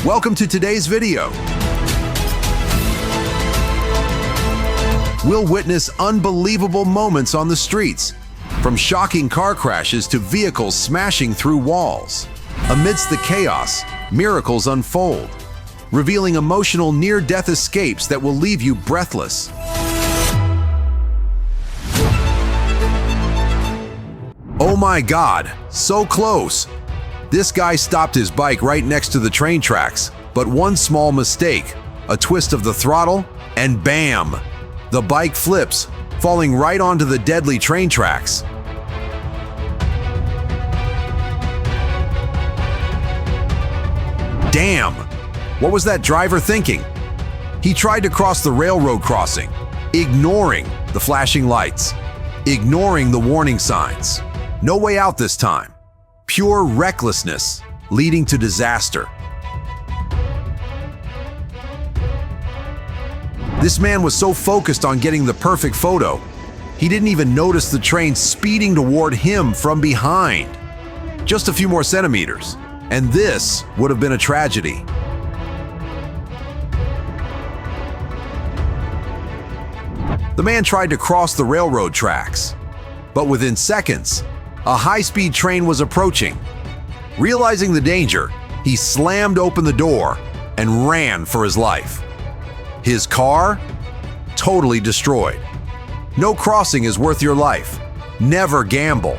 Welcome to today's video. We'll witness unbelievable moments on the streets, from shocking car crashes to vehicles smashing through walls. Amidst the chaos, miracles unfold, revealing emotional near-death escapes that will leave you breathless. Oh my God, so close! This guy stopped his bike right next to the train tracks, but one small mistake, a twist of the throttle, and bam! The bike flips, falling right onto the deadly train tracks. Damn! What was that driver thinking? He tried to cross the railroad crossing, ignoring the flashing lights, ignoring the warning signs. No way out this time. Pure recklessness, leading to disaster. This man was so focused on getting the perfect photo, he didn't even notice the train speeding toward him from behind. Just a few more centimeters, and this would have been a tragedy. The man tried to cross the railroad tracks, but within seconds, a high-speed train was approaching. Realizing the danger, he slammed open the door and ran for his life. His car? Totally destroyed. No crossing is worth your life. Never gamble.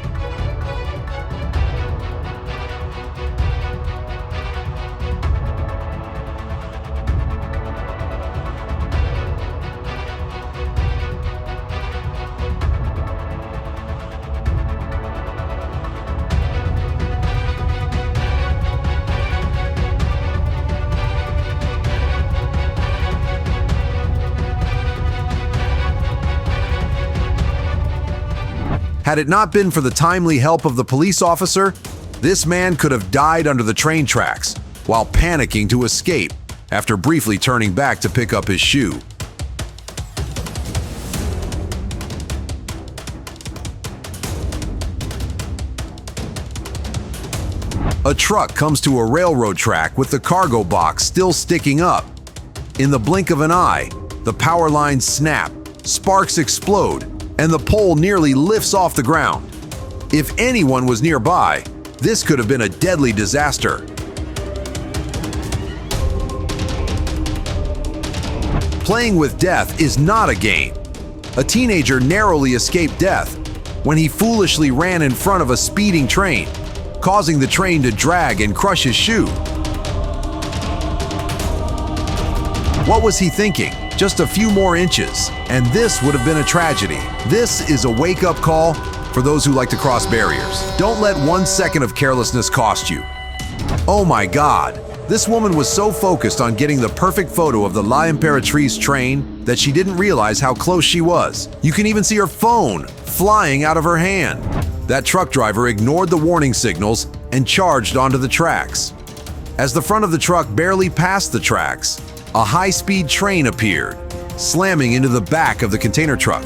Had it not been for the timely help of the police officer, this man could have died under the train tracks while panicking to escape after briefly turning back to pick up his shoe. A truck comes to a railroad track with the cargo box still sticking up. In the blink of an eye, the power lines snap, sparks explode, and the pole nearly lifts off the ground. If anyone was nearby, this could have been a deadly disaster. Playing with death is not a game. A teenager narrowly escaped death when he foolishly ran in front of a speeding train, causing the train to drag and crush his shoe. What was he thinking? Just a few more inches, and this would have been a tragedy. This is a wake-up call for those who like to cross barriers. Don't let 1 second of carelessness cost you. Oh my God, this woman was so focused on getting the perfect photo of the La Imperatrice train that she didn't realize how close she was. You can even see her phone flying out of her hand. That truck driver ignored the warning signals and charged onto the tracks. As the front of the truck barely passed the tracks, a high-speed train appeared, slamming into the back of the container truck.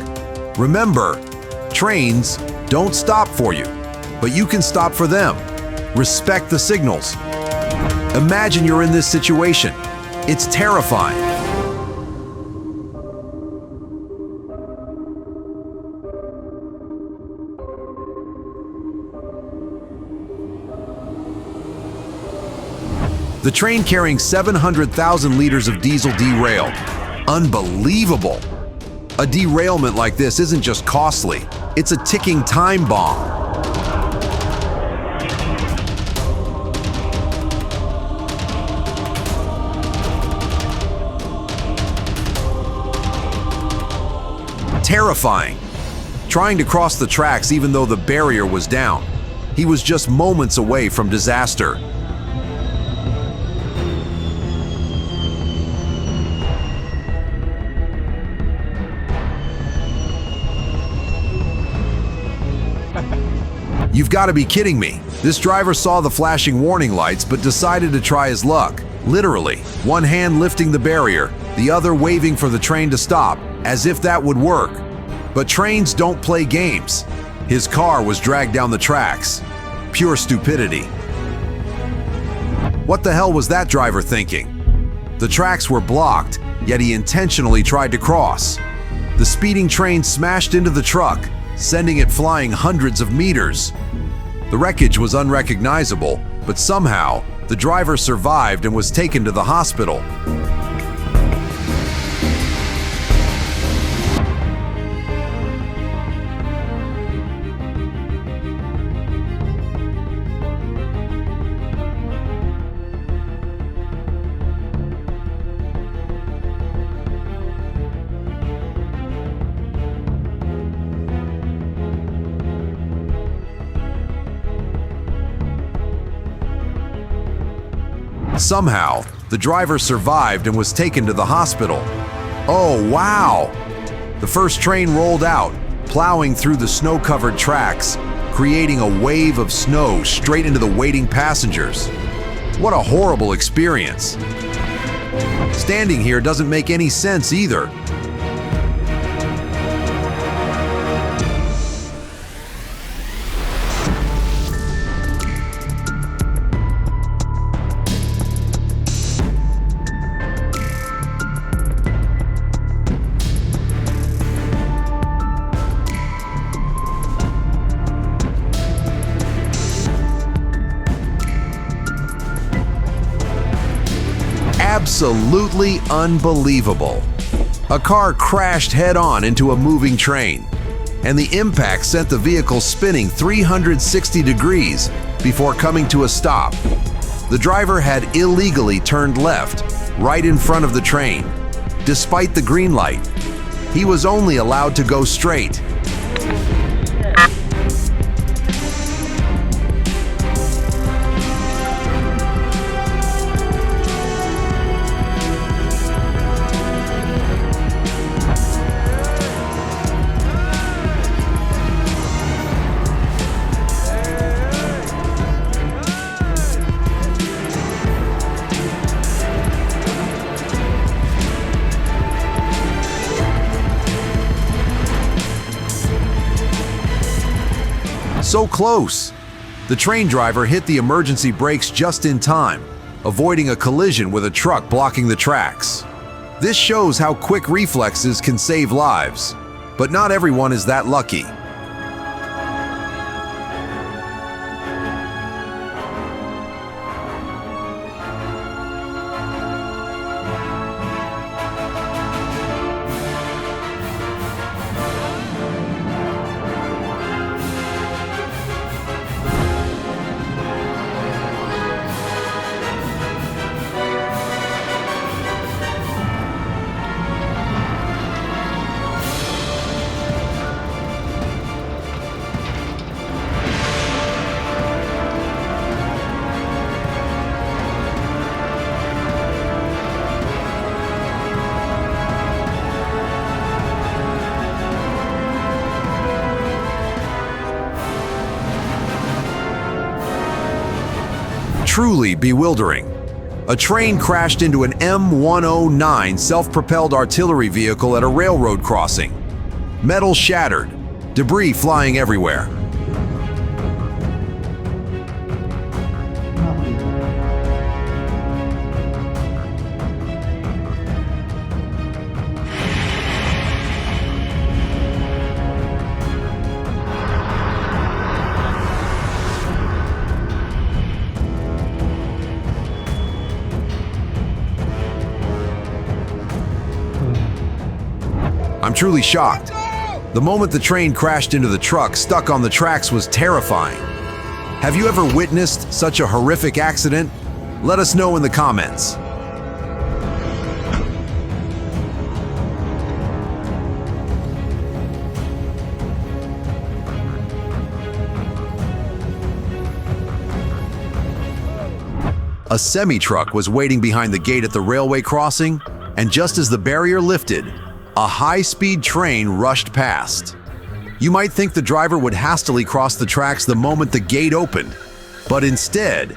Remember, trains don't stop for you, but you can stop for them. Respect the signals. Imagine you're in this situation. It's terrifying. The train carrying 700,000 liters of diesel derailed. Unbelievable! A derailment like this isn't just costly, it's a ticking time bomb. Terrifying. Trying to cross the tracks even though the barrier was down. He was just moments away from disaster. You've got to be kidding me. This driver saw the flashing warning lights but decided to try his luck. Literally, one hand lifting the barrier, the other waving for the train to stop, as if that would work. But trains don't play games. His car was dragged down the tracks. Pure stupidity. What the hell was that driver thinking? The tracks were blocked, yet he intentionally tried to cross. The speeding train smashed into the truck, sending it flying hundreds of meters. The wreckage was unrecognizable, but somehow, the driver survived and was taken to the hospital. Somehow, the driver survived and was taken to the hospital. Oh, wow! The first train rolled out, plowing through the snow-covered tracks, creating a wave of snow straight into the waiting passengers. What a horrible experience. Standing here doesn't make any sense either. Absolutely unbelievable. A car crashed head-on into a moving train, and the impact sent the vehicle spinning 360 degrees before coming to a stop. The driver had illegally turned left, right in front of the train. Despite the green light, he was only allowed to go straight. So close! The train driver hit the emergency brakes just in time, avoiding a collision with a truck blocking the tracks. This shows how quick reflexes can save lives, but not everyone is that lucky. Truly bewildering. A train crashed into an M109 self-propelled artillery vehicle at a railroad crossing. Metal shattered, debris flying everywhere. I'm truly shocked. The moment the train crashed into the truck stuck on the tracks was terrifying. Have you ever witnessed such a horrific accident? Let us know in the comments. A semi-truck was waiting behind the gate at the railway crossing, and just as the barrier lifted, a high-speed train rushed past. You might think the driver would hastily cross the tracks the moment the gate opened, but instead,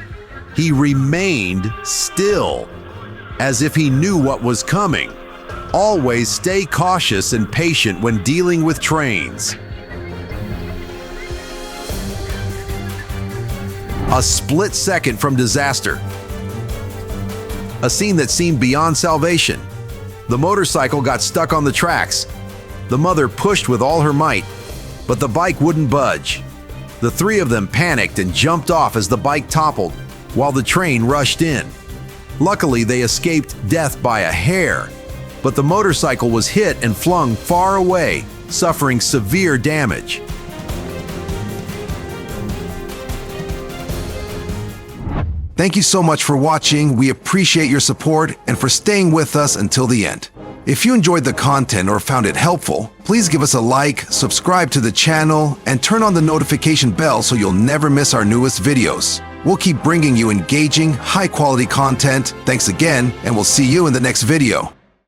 he remained still, as if he knew what was coming. Always stay cautious and patient when dealing with trains. A split second from disaster, a scene that seemed beyond salvation. The motorcycle got stuck on the tracks. The mother pushed with all her might, but the bike wouldn't budge. The three of them panicked and jumped off as the bike toppled, while the train rushed in. Luckily, they escaped death by a hair, but the motorcycle was hit and flung far away, suffering severe damage. Thank you so much for watching. We appreciate your support and for staying with us until the end. If you enjoyed the content or found it helpful, please give us a like, subscribe to the channel, and turn on the notification bell so you'll never miss our newest videos. We'll keep bringing you engaging, high-quality content. Thanks again, and we'll see you in the next video.